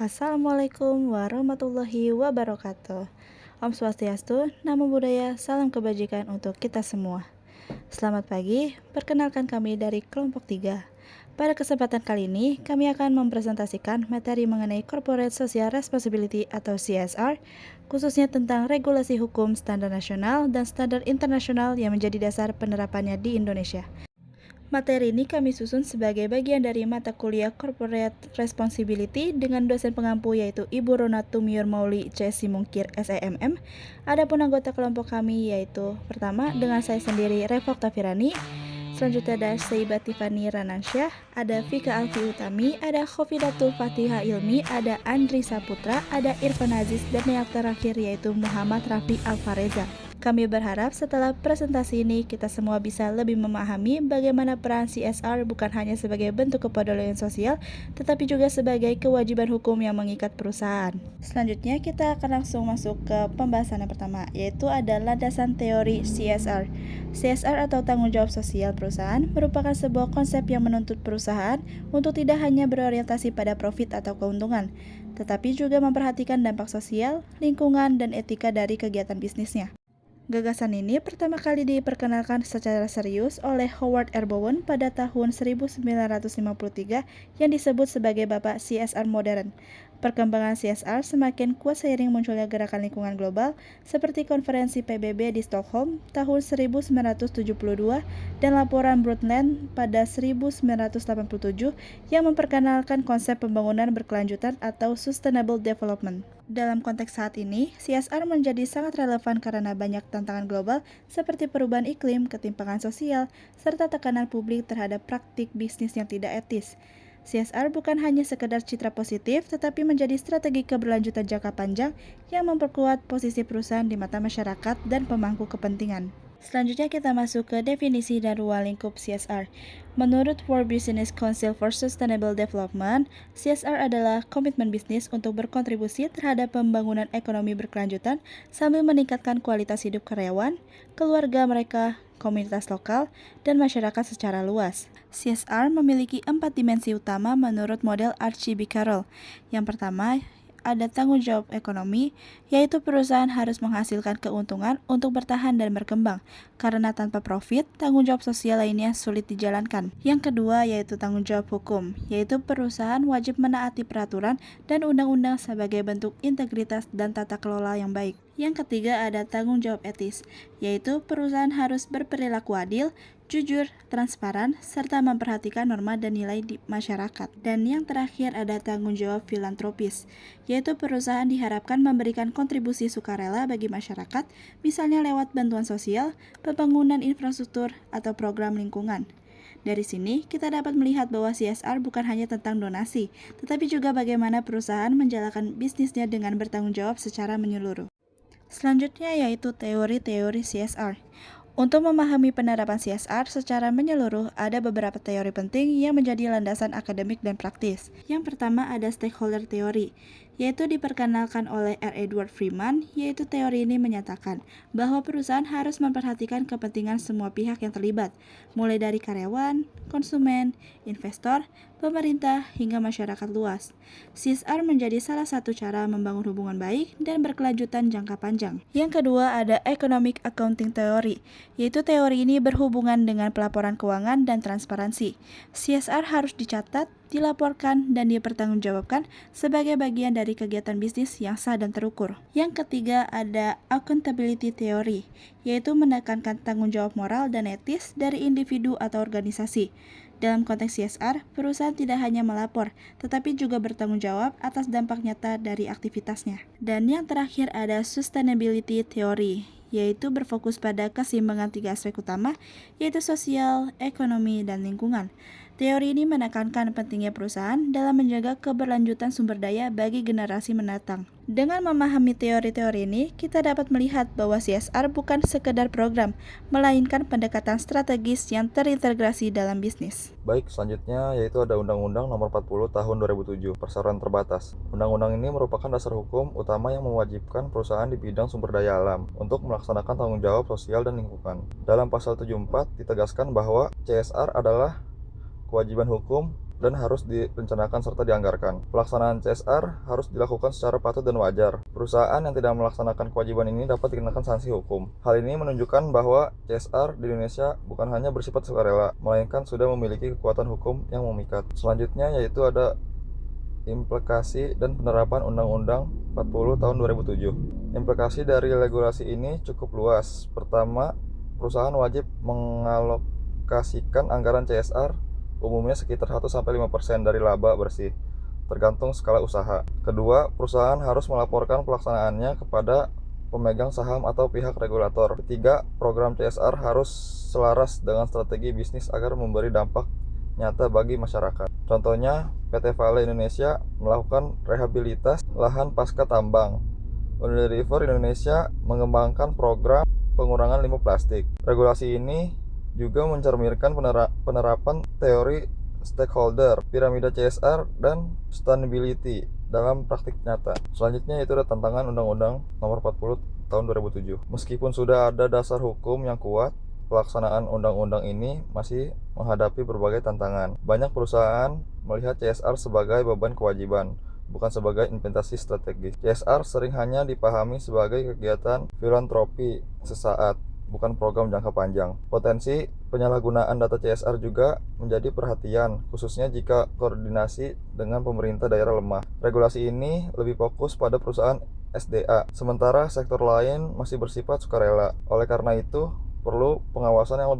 Assalamualaikum warahmatullahi wabarakatuh. Om Swastiastu, Namo Buddhaya, salam kebajikan untuk kita semua. Selamat pagi, perkenalkan kami dari kelompok 3. Pada kesempatan kali ini, kami akan mempresentasikan materi mengenai Corporate Social Responsibility atau CSR, khususnya tentang regulasi hukum standar nasional dan standar internasional yang menjadi dasar penerapannya di Indonesia. Materi ini kami susun sebagai bagian dari mata kuliah Corporate Responsibility dengan dosen pengampu yaitu Ibu Rona Tumior Mauli C. Simungkir SEMM. Adapun anggota kelompok kami yaitu pertama dengan saya sendiri Revok Tafirani, selanjutnya ada Seiba Tiffany Ranansyah, ada Vika Alfi Utami, ada Khofidatul Fatiha Ilmi, ada Andri Saputra, ada Irfan Aziz, dan yang terakhir yaitu Muhammad Rafi Alfareza. Kami berharap setelah presentasi ini kita semua bisa lebih memahami bagaimana peran CSR bukan hanya sebagai bentuk kepedulian sosial, tetapi juga sebagai kewajiban hukum yang mengikat perusahaan. Selanjutnya kita akan langsung masuk ke pembahasan yang pertama, yaitu ada landasan teori CSR. CSR atau tanggung jawab sosial perusahaan merupakan sebuah konsep yang menuntut perusahaan untuk tidak hanya berorientasi pada profit atau keuntungan, tetapi juga memperhatikan dampak sosial, lingkungan, dan etika dari kegiatan bisnisnya. Gagasan ini pertama kali diperkenalkan secara serius oleh Howard R. Bowen pada tahun 1953 yang disebut sebagai Bapak CSR modern. Perkembangan CSR semakin kuat seiring munculnya gerakan lingkungan global seperti konferensi PBB di Stockholm tahun 1972 dan laporan Brundtland pada 1987 yang memperkenalkan konsep pembangunan berkelanjutan atau Sustainable Development. Dalam konteks saat ini, CSR menjadi sangat relevan karena banyak tantangan global seperti perubahan iklim, ketimpangan sosial, serta tekanan publik terhadap praktik bisnis yang tidak etis. CSR bukan hanya sekedar citra positif, tetapi menjadi strategi keberlanjutan jangka panjang yang memperkuat posisi perusahaan di mata masyarakat dan pemangku kepentingan. Selanjutnya kita masuk ke definisi dan ruang lingkup CSR. Menurut World Business Council for Sustainable Development, CSR adalah komitmen bisnis untuk berkontribusi terhadap pembangunan ekonomi berkelanjutan sambil meningkatkan kualitas hidup karyawan, keluarga mereka, komunitas lokal, dan masyarakat secara luas. CSR memiliki 4 dimensi utama menurut model Archie B. Carroll. Yang pertama, ada tanggung jawab ekonomi, yaitu perusahaan harus menghasilkan keuntungan untuk bertahan dan berkembang, karena tanpa profit, tanggung jawab sosial lainnya sulit dijalankan. Yang kedua yaitu tanggung jawab hukum, yaitu perusahaan wajib menaati peraturan dan undang-undang sebagai bentuk integritas dan tata kelola yang baik. Yang ketiga ada tanggung jawab etis, yaitu perusahaan harus berperilaku adil, jujur, transparan, serta memperhatikan norma dan nilai di masyarakat. Dan yang terakhir ada tanggung jawab filantropis, yaitu perusahaan diharapkan memberikan kontribusi sukarela bagi masyarakat, misalnya lewat bantuan sosial, pembangunan infrastruktur, atau program lingkungan. Dari sini, kita dapat melihat bahwa CSR bukan hanya tentang donasi, tetapi juga bagaimana perusahaan menjalankan bisnisnya dengan bertanggung jawab secara menyeluruh. Selanjutnya yaitu teori-teori CSR. Untuk memahami penerapan CSR secara menyeluruh, ada beberapa teori penting yang menjadi landasan akademik dan praktis. Yang pertama ada stakeholder theory, yaitu diperkenalkan oleh R. Edward Freeman, yaitu teori ini menyatakan bahwa perusahaan harus memperhatikan kepentingan semua pihak yang terlibat, mulai dari karyawan, konsumen, investor, pemerintah, hingga masyarakat luas. CSR menjadi salah satu cara membangun hubungan baik dan berkelanjutan jangka panjang. Yang kedua ada Economic Accounting Theory, yaitu teori ini berhubungan dengan pelaporan keuangan dan transparansi. CSR harus dicatat, dilaporkan, dan dipertanggungjawabkan sebagai bagian dari kegiatan bisnis yang sah dan terukur. Yang ketiga ada Accountability Theory, yaitu menekankan tanggung jawab moral dan etis dari individu atau organisasi. Dalam konteks CSR, perusahaan tidak hanya melapor, tetapi juga bertanggung jawab atas dampak nyata dari aktivitasnya. Dan yang terakhir ada Sustainability Theory, yaitu berfokus pada keseimbangan 3 aspek utama, yaitu sosial, ekonomi, dan lingkungan. Teori ini menekankan pentingnya perusahaan dalam menjaga keberlanjutan sumber daya bagi generasi mendatang. Dengan memahami teori-teori ini, kita dapat melihat bahwa CSR bukan sekedar program, melainkan pendekatan strategis yang terintegrasi dalam bisnis. Baik, selanjutnya yaitu ada Undang-Undang Nomor 40 Tahun 2007, Perseroan Terbatas. Undang-undang ini merupakan dasar hukum utama yang mewajibkan perusahaan di bidang sumber daya alam untuk melaksanakan tanggung jawab sosial dan lingkungan. Dalam pasal 74 ditegaskan bahwa CSR adalah kewajiban hukum dan harus direncanakan serta dianggarkan. Pelaksanaan CSR harus dilakukan secara patut dan wajar. Perusahaan yang tidak melaksanakan kewajiban ini dapat dikenakan sanksi hukum. Hal ini menunjukkan bahwa CSR di Indonesia bukan hanya bersifat sukarela, melainkan sudah memiliki kekuatan hukum yang memikat. Selanjutnya yaitu ada implikasi dan penerapan Undang-Undang 40 tahun 2007. Implikasi dari regulasi ini cukup luas. Pertama, perusahaan wajib mengalokasikan anggaran CSR umumnya sekitar 1-5% dari laba bersih, tergantung skala usaha. Kedua, perusahaan harus melaporkan pelaksanaannya kepada pemegang saham atau pihak regulator. Ketiga, program CSR harus selaras dengan strategi bisnis agar memberi dampak nyata bagi masyarakat. Contohnya, PT Vale Indonesia melakukan rehabilitas lahan pasca tambang. Unilever Indonesia mengembangkan program pengurangan limbah plastik. Regulasi ini juga mencerminkan penerapan teori stakeholder, piramida CSR, dan sustainability dalam praktik nyata. Selanjutnya itu ada tantangan Undang-Undang Nomor 40 Tahun 2007. Meskipun sudah ada dasar hukum yang kuat, pelaksanaan undang-undang ini masih menghadapi berbagai tantangan. Banyak perusahaan melihat CSR sebagai beban kewajiban, bukan sebagai investasi strategis. CSR sering hanya dipahami sebagai kegiatan filantropi sesaat, bukan program jangka panjang. Potensi penyalahgunaan data CSR juga menjadi perhatian, khususnya jika koordinasi dengan pemerintah daerah lemah. Regulasi ini lebih fokus pada perusahaan SDA, sementara sektor lain masih bersifat sukarela. Oleh karena itu, perlu pengawasan yang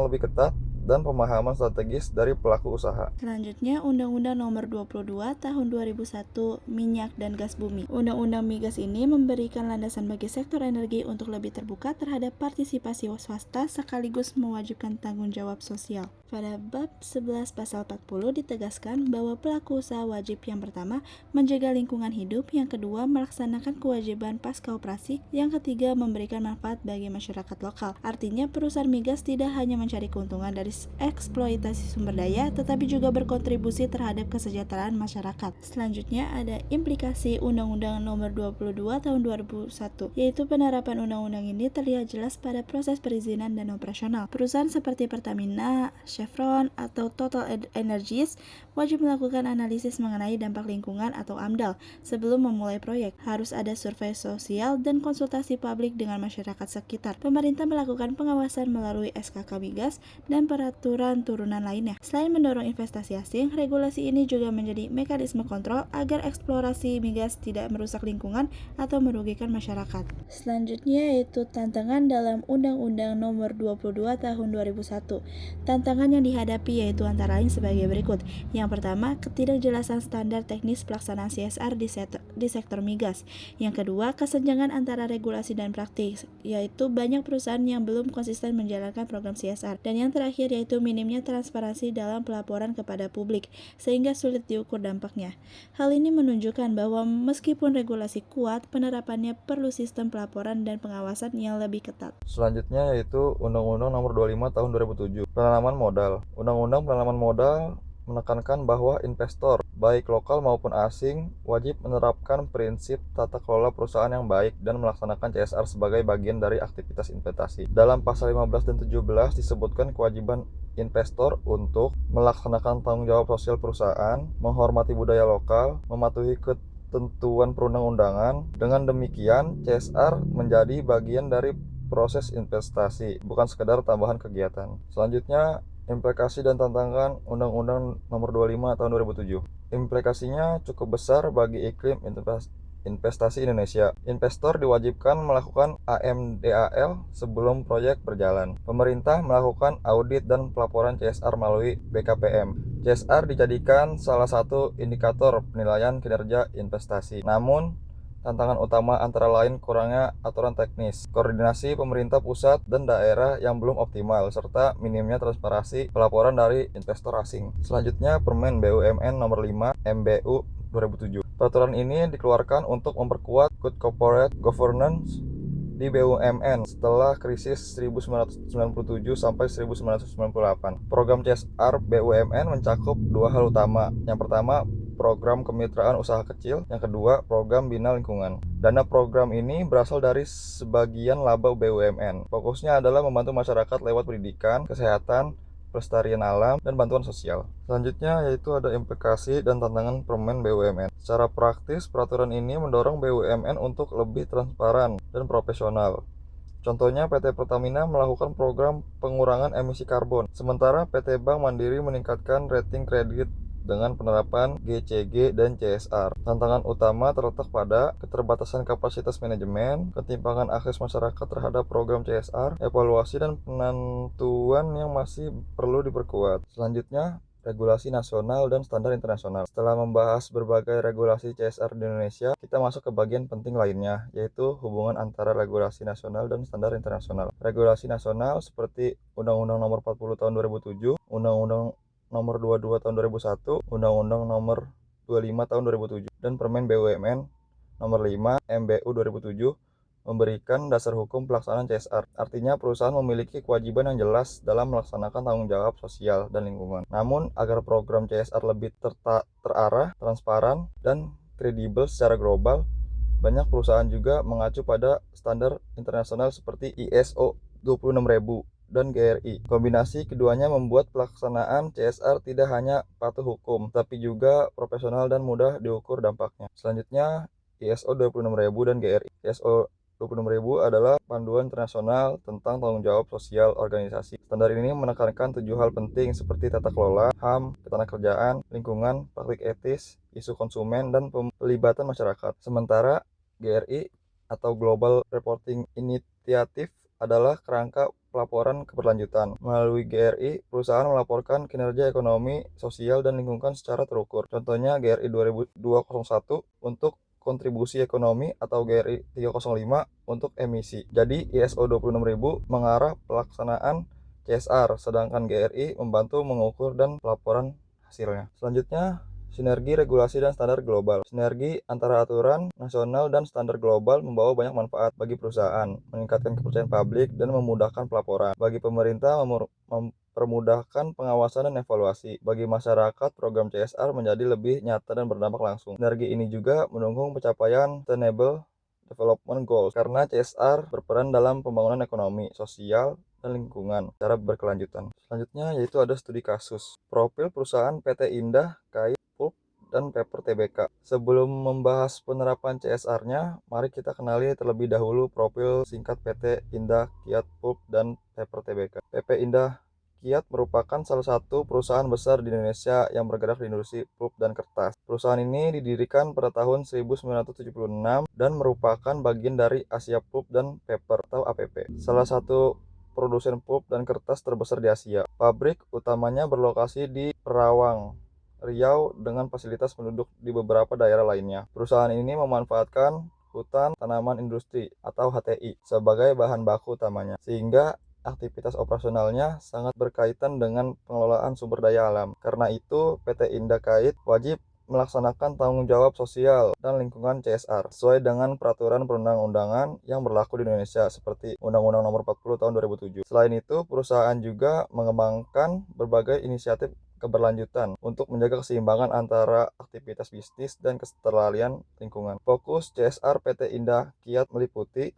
lebih ketat dan pemahaman strategis dari pelaku usaha. Selanjutnya, Undang-Undang Nomor 22 Tahun 2001 Minyak dan Gas Bumi. Undang-Undang Migas ini memberikan landasan bagi sektor energi untuk lebih terbuka terhadap partisipasi swasta sekaligus mewajibkan tanggung jawab sosial. Pada bab 11 pasal 40 ditegaskan bahwa pelaku usaha wajib yang pertama menjaga lingkungan hidup, yang kedua melaksanakan kewajiban pasca operasi, yang ketiga memberikan manfaat bagi masyarakat lokal. Artinya perusahaan migas tidak hanya mencari keuntungan dari eksploitasi sumber daya, tetapi juga berkontribusi terhadap kesejahteraan masyarakat. Selanjutnya ada implikasi Undang-Undang Nomor 22 Tahun 2001, yaitu penerapan undang-undang ini terlihat jelas pada proses perizinan dan operasional. Perusahaan seperti Pertamina, Chevron, atau Total Energies wajib melakukan analisis mengenai dampak lingkungan atau AMDAL sebelum memulai proyek. Harus ada survei sosial dan konsultasi publik dengan masyarakat sekitar. Pemerintah melakukan pengawasan melalui SKK Migas dan peraturan turunan lainnya. Selain mendorong investasi asing, regulasi ini juga menjadi mekanisme kontrol agar eksplorasi migas tidak merusak lingkungan atau merugikan masyarakat. Selanjutnya yaitu tantangan dalam Undang-Undang Nomor 22 Tahun 2001. Tantangan yang dihadapi yaitu antara lain sebagai berikut. Yang pertama, ketidakjelasan standar teknis pelaksanaan CSR di sektor migas. Yang kedua, kesenjangan antara regulasi dan praktik, yaitu banyak perusahaan yang belum konsisten menjalankan program CSR. Dan yang terakhir yaitu minimnya transparansi dalam pelaporan kepada publik, sehingga sulit diukur dampaknya. Hal ini menunjukkan bahwa meskipun regulasi kuat, penerapannya perlu sistem pelaporan dan pengawasan yang lebih ketat. Selanjutnya yaitu Undang-Undang Nomor 25 Tahun 2007, penanaman modal. Undang-Undang penanaman modal menekankan bahwa investor, baik lokal maupun asing, wajib menerapkan prinsip tata kelola perusahaan yang baik dan melaksanakan CSR sebagai bagian dari aktivitas investasi. Dalam pasal 15 dan 17 disebutkan kewajiban investor untuk melaksanakan tanggung jawab sosial perusahaan, menghormati budaya lokal, mematuhi ketentuan perundang-undangan. Dengan demikian, CSR menjadi bagian dari proses investasi, bukan sekedar tambahan kegiatan. Selanjutnya, implikasi dan tantangan Undang-Undang Nomor 25 Tahun 2007. Implikasinya cukup besar bagi iklim investasi Indonesia. Investor diwajibkan melakukan AMDAL sebelum proyek berjalan. Pemerintah melakukan audit dan pelaporan CSR melalui BKPM. CSR dijadikan salah satu indikator penilaian kinerja investasi. Namun, tantangan utama antara lain kurangnya aturan teknis, koordinasi pemerintah pusat dan daerah yang belum optimal, serta minimnya transparansi pelaporan dari investor asing. Selanjutnya, Permen BUMN Nomor 5 MBU 2007. Peraturan ini dikeluarkan untuk memperkuat good corporate governance di BUMN setelah krisis 1997 sampai 1998. Program CSR BUMN mencakup dua hal utama. Yang pertama, program kemitraan usaha kecil. Yang kedua, program bina lingkungan. Dana program ini berasal dari sebagian laba BUMN. Fokusnya adalah membantu masyarakat lewat pendidikan, kesehatan, pelestarian alam, dan bantuan sosial. Selanjutnya yaitu ada implikasi dan tantangan permen BUMN. Secara praktis, peraturan ini mendorong BUMN untuk lebih transparan dan profesional. Contohnya PT Pertamina melakukan program pengurangan emisi karbon, sementara PT Bank Mandiri meningkatkan rating kredit dengan penerapan GCG dan CSR. Tantangan utama terletak pada keterbatasan kapasitas manajemen, ketimpangan akses masyarakat terhadap program CSR, evaluasi dan penentuan yang masih perlu diperkuat. Selanjutnya, regulasi nasional dan standar internasional. Setelah membahas berbagai regulasi CSR di Indonesia, kita masuk ke bagian penting lainnya, yaitu hubungan antara regulasi nasional dan standar internasional. Regulasi nasional seperti Undang-Undang Nomor 40 Tahun 2007, Undang-Undang Nomor 22 Tahun 2001, Undang-Undang Nomor 25 Tahun 2007, dan Permen BUMN Nomor 5 MBU 2007 memberikan dasar hukum pelaksanaan CSR. Artinya perusahaan memiliki kewajiban yang jelas dalam melaksanakan tanggung jawab sosial dan lingkungan. Namun, agar program CSR lebih terarah, transparan, dan kredibel secara global, banyak perusahaan juga mengacu pada standar internasional seperti ISO 26000 dan GRI. Kombinasi keduanya membuat pelaksanaan CSR tidak hanya patuh hukum, tapi juga profesional dan mudah diukur dampaknya. Selanjutnya, ISO 26000 dan GRI. ISO 26000 adalah panduan internasional tentang tanggung jawab sosial organisasi. Standar ini menekankan 7 hal penting seperti tata kelola, HAM, ketenagakerjaan, lingkungan, praktik etis, isu konsumen, dan pelibatan masyarakat. Sementara GRI atau Global Reporting Initiative adalah kerangka pelaporan keberlanjutan. Melalui GRI, perusahaan melaporkan kinerja ekonomi, sosial, dan lingkungan secara terukur. Contohnya GRI 201 untuk kontribusi ekonomi atau GRI 305 untuk emisi. Jadi ISO 26000 mengarah pelaksanaan CSR, sedangkan GRI membantu mengukur dan pelaporan hasilnya. Selanjutnya, sinergi regulasi dan standar global. Sinergi antara aturan nasional dan standar global membawa banyak manfaat bagi perusahaan, meningkatkan kepercayaan publik, dan memudahkan pelaporan. Bagi pemerintah, mempermudahkan pengawasan dan evaluasi. Bagi masyarakat, program CSR menjadi lebih nyata dan berdampak langsung. Sinergi ini juga mendukung pencapaian Sustainable Development Goals, karena CSR berperan dalam pembangunan ekonomi, sosial, dan lingkungan secara berkelanjutan. Selanjutnya yaitu ada studi kasus. Profil perusahaan PT Indah Kait Pulp dan Paper Tbk. Sebelum membahas penerapan CSR-nya, mari kita kenali terlebih dahulu profil singkat PT Indah Kiat Pulp dan Paper Tbk. PP Indah Kiat merupakan salah satu perusahaan besar di Indonesia yang bergerak di industri pulp dan kertas. Perusahaan ini didirikan pada tahun 1976 dan merupakan bagian dari Asia Pulp dan Paper atau APP, salah satu produsen pulp dan kertas terbesar di Asia. Pabrik utamanya berlokasi di Perawang, Riau, dengan fasilitas penduduk di beberapa daerah lainnya. Perusahaan ini memanfaatkan hutan tanaman industri atau HTI sebagai bahan baku utamanya, sehingga aktivitas operasionalnya sangat berkaitan dengan pengelolaan sumber daya alam. Karena itu, PT Indah Kait wajib melaksanakan tanggung jawab sosial dan lingkungan CSR sesuai dengan peraturan perundang-undangan yang berlaku di Indonesia seperti Undang-Undang Nomor 40 Tahun 2007. Selain itu, perusahaan juga mengembangkan berbagai inisiatif keberlanjutan untuk menjaga keseimbangan antara aktivitas bisnis dan keterlalian lingkungan. Fokus CSR PT Indah Kiat meliputi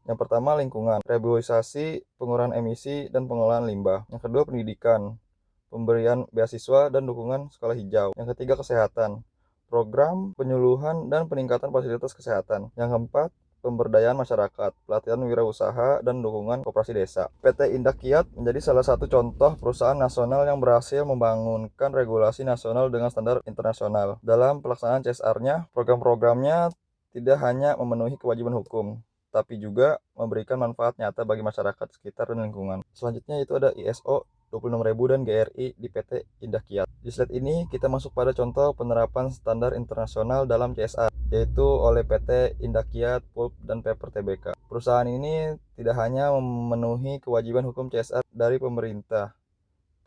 yang pertama, lingkungan, reboisasi, pengurangan emisi, dan pengelolaan limbah. Yang kedua, pendidikan, pemberian beasiswa dan dukungan sekolah hijau. Yang ketiga, kesehatan, program penyuluhan dan peningkatan fasilitas kesehatan. Yang keempat, pemberdayaan masyarakat, pelatihan wirausaha, dan dukungan koperasi desa. PT Indah Kiat menjadi salah satu contoh perusahaan nasional yang berhasil membangunkan regulasi nasional dengan standar internasional. Dalam pelaksanaan CSR-nya, program-programnya tidak hanya memenuhi kewajiban hukum, tapi juga memberikan manfaat nyata bagi masyarakat sekitar dan lingkungan. Selanjutnya itu ada ISO 26000 dan GRI di PT Indah Kiat. Di slide ini kita masuk pada contoh penerapan standar internasional dalam CSR, yaitu oleh PT Indah Kiat Pulp dan Paper Tbk. Perusahaan ini tidak hanya memenuhi kewajiban hukum CSR dari pemerintah,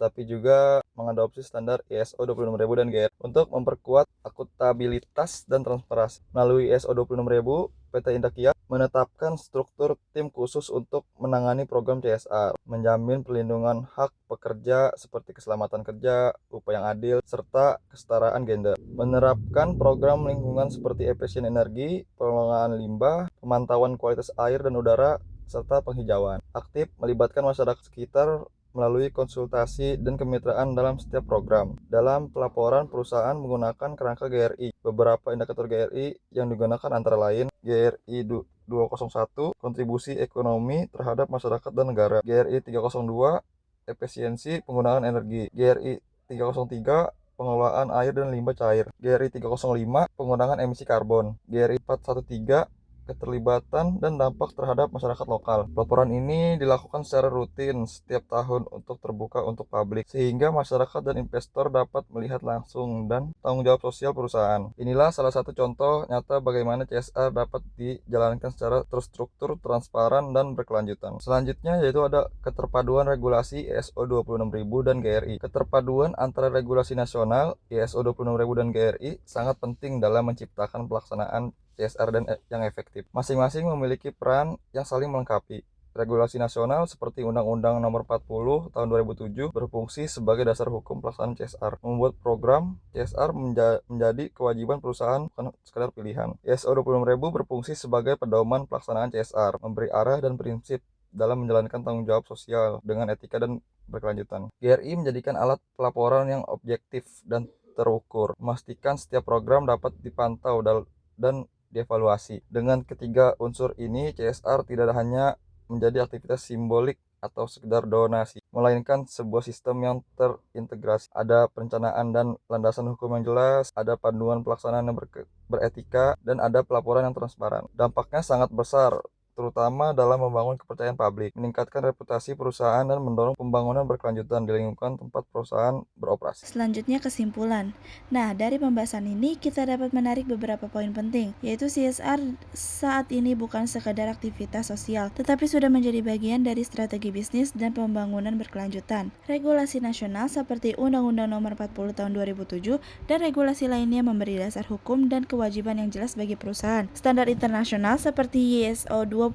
tapi juga mengadopsi standar ISO 26000 dan GRI untuk memperkuat akuntabilitas dan transparansi. Melalui ISO 26000, PT Indah Kiat menetapkan struktur tim khusus untuk menangani program CSR, menjamin perlindungan hak pekerja seperti keselamatan kerja, upah yang adil, serta kesetaraan gender. Menerapkan program lingkungan seperti efisien energi, pengelolaan limbah, pemantauan kualitas air dan udara, serta penghijauan. Aktif melibatkan masyarakat sekitar melalui konsultasi dan kemitraan dalam setiap program. Dalam pelaporan, perusahaan menggunakan kerangka GRI. Beberapa indikator GRI yang digunakan antara lain GRI 201, kontribusi ekonomi terhadap masyarakat dan negara. GRI 302, efisiensi penggunaan energi. GRI 303, pengelolaan air dan limbah cair. GRI 305, pengurangan emisi karbon. GRI 413, keterlibatan dan dampak terhadap masyarakat lokal. Pelaporan ini dilakukan secara rutin setiap tahun untuk terbuka untuk publik, sehingga masyarakat dan investor dapat melihat langsung dan tanggung jawab sosial perusahaan. Inilah salah satu contoh nyata bagaimana CSR dapat dijalankan secara terstruktur, transparan, dan berkelanjutan. Selanjutnya yaitu ada keterpaduan regulasi ISO 26000 dan GRI. Keterpaduan antara regulasi nasional ISO 26000 dan GRI sangat penting dalam menciptakan pelaksanaan CSR dan yang efektif. Masing-masing memiliki peran yang saling melengkapi. Regulasi nasional seperti Undang-Undang Nomor 40 Tahun 2007 berfungsi sebagai dasar hukum pelaksanaan CSR. Membuat program CSR menjadi kewajiban perusahaan, bukan sekadar pilihan. ISO 26000 berfungsi sebagai pedoman pelaksanaan CSR, memberi arah dan prinsip dalam menjalankan tanggung jawab sosial dengan etika dan berkelanjutan. GRI menjadikan alat pelaporan yang objektif dan terukur, memastikan setiap program dapat dipantau dan dievaluasi. Dengan ketiga unsur ini, CSR tidak hanya menjadi aktivitas simbolik atau sekedar donasi, melainkan sebuah sistem yang terintegrasi. Ada perencanaan dan landasan hukum yang jelas, ada panduan pelaksanaan yang beretika, dan ada pelaporan yang transparan. Dampaknya sangat besar, terutama dalam membangun kepercayaan publik, meningkatkan reputasi perusahaan, dan mendorong pembangunan berkelanjutan di lingkungan tempat perusahaan beroperasi. Selanjutnya kesimpulan. Nah, dari pembahasan ini kita dapat menarik beberapa poin penting, yaitu CSR saat ini bukan sekadar aktivitas sosial, tetapi sudah menjadi bagian dari strategi bisnis dan pembangunan berkelanjutan. Regulasi nasional seperti Undang-Undang Nomor 40 Tahun 2007 dan regulasi lainnya memberi dasar hukum dan kewajiban yang jelas bagi perusahaan. Standar internasional seperti ISO 26000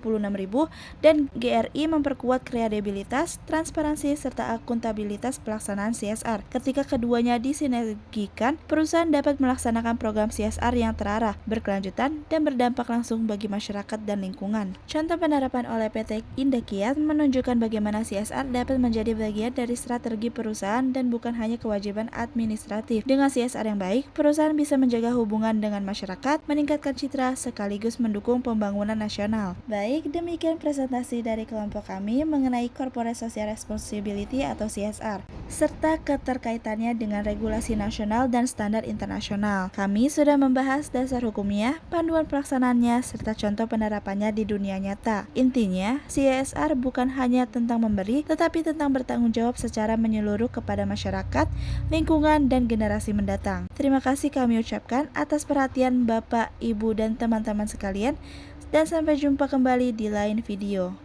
dan GRI memperkuat kredibilitas, transparansi, serta akuntabilitas pelaksanaan CSR. Ketika keduanya disinergikan, perusahaan dapat melaksanakan program CSR yang terarah, berkelanjutan, dan berdampak langsung bagi masyarakat dan lingkungan. Contoh penerapan oleh PT Indakiat menunjukkan bagaimana CSR dapat menjadi bagian dari strategi perusahaan dan bukan hanya kewajiban administratif. Dengan CSR yang baik, perusahaan bisa menjaga hubungan dengan masyarakat, meningkatkan citra, sekaligus mendukung pembangunan nasional. Baik, demikian presentasi dari kelompok kami mengenai Corporate Social Responsibility atau CSR, serta keterkaitannya dengan regulasi nasional dan standar internasional. Kami sudah membahas dasar hukumnya, panduan pelaksanaannya, serta contoh penerapannya di dunia nyata. Intinya, CSR bukan hanya tentang memberi, tetapi tentang bertanggung jawab secara menyeluruh kepada masyarakat, lingkungan, dan generasi mendatang. Terima kasih kami ucapkan atas perhatian Bapak, Ibu, dan teman-teman sekalian, dan sampai jumpa kembali di lain video.